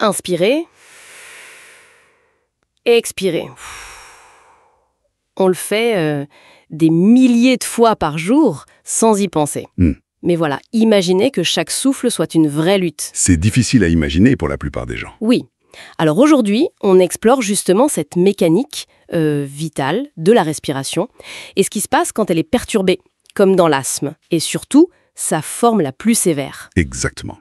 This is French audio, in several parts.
Inspirer. Expirer. On le fait des milliers de fois par jour sans y penser. Mais voilà, imaginez que chaque souffle soit une vraie lutte. C'est difficile à imaginer pour la plupart des gens. Oui. Alors aujourd'hui, on explore justement cette mécanique vitale de la respiration et ce qui se passe quand elle est perturbée, comme dans l'asthme. Et surtout, sa forme la plus sévère. Exactement.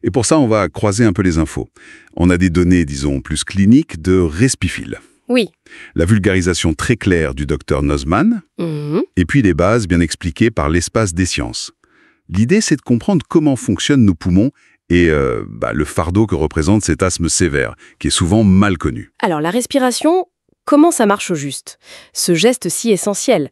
Et pour ça, on va croiser un peu les infos. On a des données, disons, plus cliniques de Respifil. Oui. La vulgarisation très claire du docteur Nozman, et puis les bases bien expliquées par l'espace des sciences. L'idée, c'est de comprendre comment fonctionnent nos poumons et le fardeau que représente cet asthme sévère, qui est souvent mal connu. Alors, la respiration, comment ça marche au juste? Ce geste si essentiel.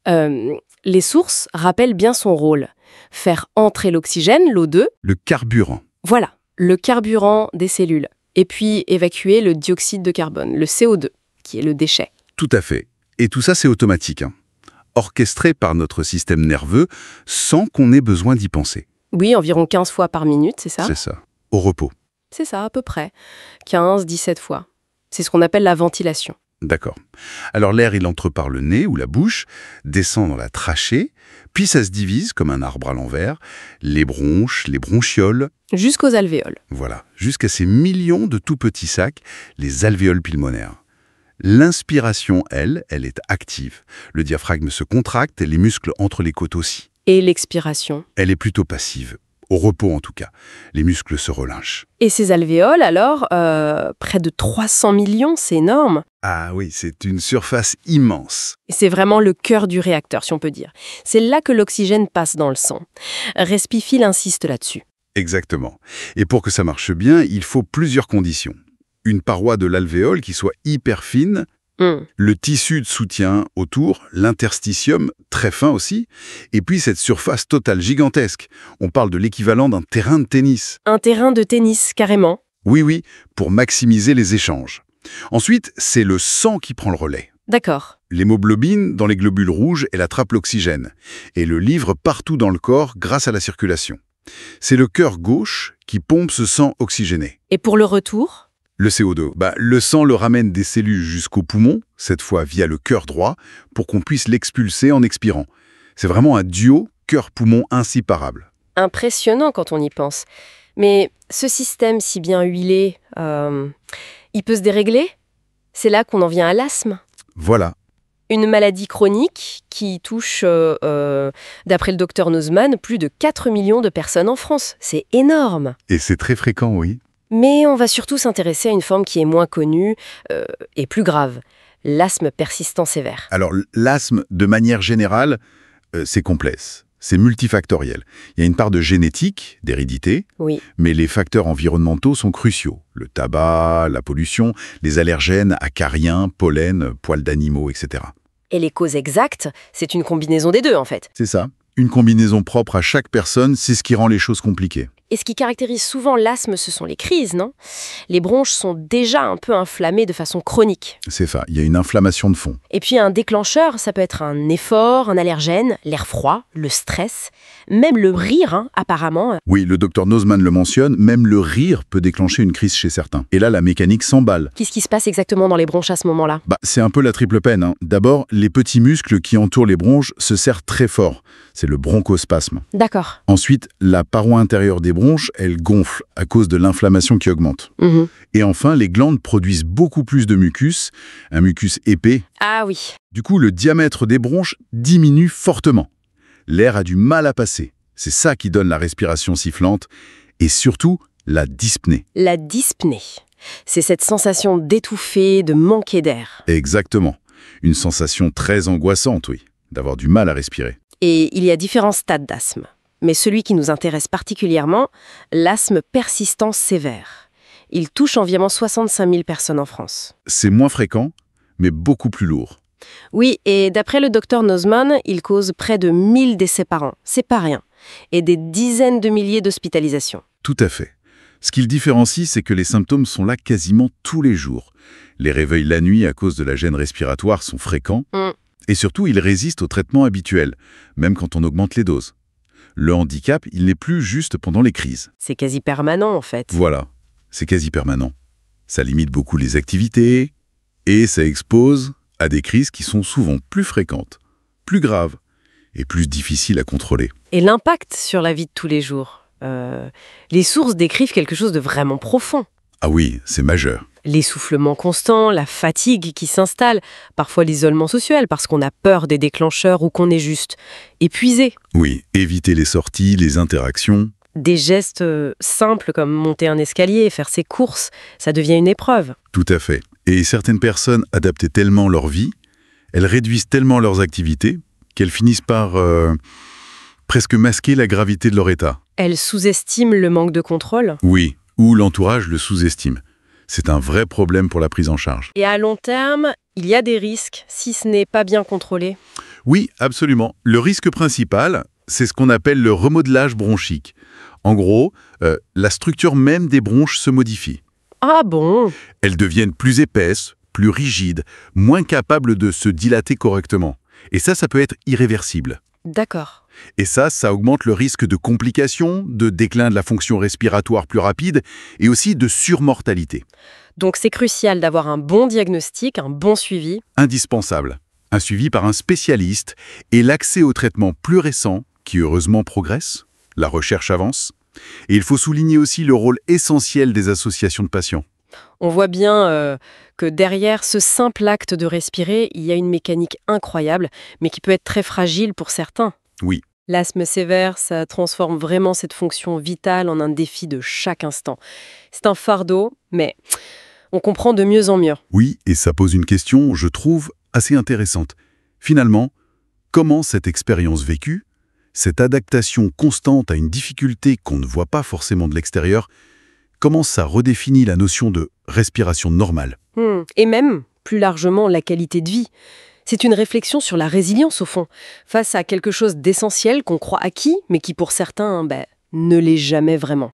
Les sources rappellent bien son rôle. Faire entrer l'oxygène, l'O2. Le carburant. Voilà, le carburant des cellules. Et puis évacuer le dioxyde de carbone, le CO2, qui est le déchet. Tout à fait. Et tout ça, c'est automatique, orchestré par notre système nerveux sans qu'on ait besoin d'y penser. Oui, environ 15 fois par minute, c'est ça? C'est ça. Au repos. C'est ça, à peu près. 15, 17 fois. C'est ce qu'on appelle la ventilation. D'accord. Alors l'air, il entre par le nez ou la bouche, descend dans la trachée, puis ça se divise comme un arbre à l'envers, les bronches, les bronchioles. Jusqu'aux alvéoles. Voilà, jusqu'à ces millions de tout petits sacs, les alvéoles pulmonaires. L'inspiration, elle est active. Le diaphragme se contracte et les muscles entre les côtes aussi. Et l'expiration? Elle est plutôt passive. Au repos en tout cas. Les muscles se relâchent. Et ces alvéoles, alors, près de 300 millions, c'est énorme. Ah oui, c'est une surface immense. Et c'est vraiment le cœur du réacteur, si on peut dire. C'est là que l'oxygène passe dans le sang. Respifil insiste là-dessus. Exactement. Et pour que ça marche bien, il faut plusieurs conditions. Une paroi de l'alvéole qui soit hyper fine, le tissu de soutien autour, l'interstitium, très fin aussi, et puis cette surface totale gigantesque. On parle de l'équivalent d'un terrain de tennis. Un terrain de tennis, carrément. Oui, pour maximiser les échanges. Ensuite, c'est le sang qui prend le relais. D'accord. L'hémoglobine, dans les globules rouges, elle attrape l'oxygène et le livre partout dans le corps grâce à la circulation. C'est le cœur gauche qui pompe ce sang oxygéné. Et pour le retour ? Le CO2, le sang le ramène des cellules jusqu'au poumon, cette fois via le cœur droit, pour qu'on puisse l'expulser en expirant. C'est vraiment un duo cœur-poumon inséparable. Impressionnant quand on y pense. Mais ce système si bien huilé, il peut se dérégler ? C'est là qu'on en vient à l'asthme. Voilà. Une maladie chronique qui touche, d'après le docteur Nozman, plus de 4 millions de personnes en France. C'est énorme. Et c'est très fréquent, oui. Mais on va surtout s'intéresser à une forme qui est moins connue et plus grave, l'asthme persistant sévère. Alors, l'asthme, de manière générale, c'est complexe. C'est multifactoriel. Il y a une part de génétique, d'hérédité, oui. Mais les facteurs environnementaux sont cruciaux. Le tabac, la pollution, les allergènes, acariens, pollen, poils d'animaux, etc. Et les causes exactes, c'est une combinaison des deux, en fait. C'est ça. Une combinaison propre à chaque personne, c'est ce qui rend les choses compliquées. Et ce qui caractérise souvent l'asthme, ce sont les crises, non ? Les bronches sont déjà un peu inflammées de façon chronique. C'est ça, il y a une inflammation de fond. Et puis un déclencheur, ça peut être un effort, un allergène, l'air froid, le stress, même le rire, apparemment. Oui, le docteur Nozman le mentionne, même le rire peut déclencher une crise chez certains. Et là, la mécanique s'emballe. Qu'est-ce qui se passe exactement dans les bronches à ce moment-là ? C'est un peu la triple peine. D'abord, les petits muscles qui entourent les bronches se serrent très fort. C'est le bronchospasme. D'accord. Ensuite, la paroi intérieure des bronches, elle gonfle à cause de l'inflammation qui augmente. Et enfin, les glandes produisent beaucoup plus de mucus, un mucus épais. Ah oui. Du coup, le diamètre des bronches diminue fortement. L'air a du mal à passer. C'est ça qui donne la respiration sifflante et surtout la dyspnée. La dyspnée, c'est cette sensation d'étouffer, de manquer d'air. Exactement. Une sensation très angoissante, oui, d'avoir du mal à respirer. Et il y a différents stades d'asthme. Mais celui qui nous intéresse particulièrement, l'asthme persistant sévère. Il touche environ 65 000 personnes en France. C'est moins fréquent, mais beaucoup plus lourd. Oui, et d'après le docteur Nozman, il cause près de 1000 décès par an. C'est pas rien. Et des dizaines de milliers d'hospitalisations. Tout à fait. Ce qui le différencie, c'est que les symptômes sont là quasiment tous les jours. Les réveils la nuit à cause de la gêne respiratoire sont fréquents. Et surtout, ils résistent au traitement habituel, même quand on augmente les doses. Le handicap, il n'est plus juste pendant les crises. C'est quasi permanent, en fait. Voilà. c'est quasi permanent. Ça limite beaucoup les activités et ça expose à des crises qui sont souvent plus fréquentes, plus graves et plus difficiles à contrôler. Et l'impact sur la vie de tous les jours. Les sources décrivent quelque chose de vraiment profond. Ah oui, c'est majeur. L'essoufflement constant, la fatigue qui s'installe, parfois l'isolement social parce qu'on a peur des déclencheurs ou qu'on est juste épuisé. Oui, éviter les sorties, les interactions. Des gestes simples comme monter un escalier, faire ses courses, ça devient une épreuve. Tout à fait. Et certaines personnes adaptent tellement leur vie, elles réduisent tellement leurs activités, qu'elles finissent par presque masquer la gravité de leur état. Elles sous-estiment le manque de contrôle. Oui, ou l'entourage le sous-estime. C'est un vrai problème pour la prise en charge. Et à long terme, il y a des risques si ce n'est pas bien contrôlé. Oui, absolument. Le risque principal, c'est ce qu'on appelle le remodelage bronchique. En gros, la structure même des bronches se modifie. Ah bon? Elles deviennent plus épaisses, plus rigides, moins capables de se dilater correctement. Et ça peut être irréversible. D'accord. Et ça augmente le risque de complications, de déclin de la fonction respiratoire plus rapide et aussi de surmortalité. Donc c'est crucial d'avoir un bon diagnostic, un bon suivi. Indispensable. Un suivi par un spécialiste et l'accès aux traitements plus récents qui heureusement progressent. La recherche avance. Et il faut souligner aussi le rôle essentiel des associations de patients. On voit bien que derrière ce simple acte de respirer, il y a une mécanique incroyable, mais qui peut être très fragile pour certains. Oui. L'asthme sévère, ça transforme vraiment cette fonction vitale en un défi de chaque instant. C'est un fardeau, mais on comprend de mieux en mieux. Oui, et ça pose une question, je trouve, assez intéressante. Finalement, comment cette expérience vécue, cette adaptation constante à une difficulté qu'on ne voit pas forcément de l'extérieur, comment ça redéfinit la notion de respiration normale? Et même, plus largement, la qualité de vie. C'est une réflexion sur la résilience, au fond, face à quelque chose d'essentiel qu'on croit acquis, mais qui pour certains, ne l'est jamais vraiment.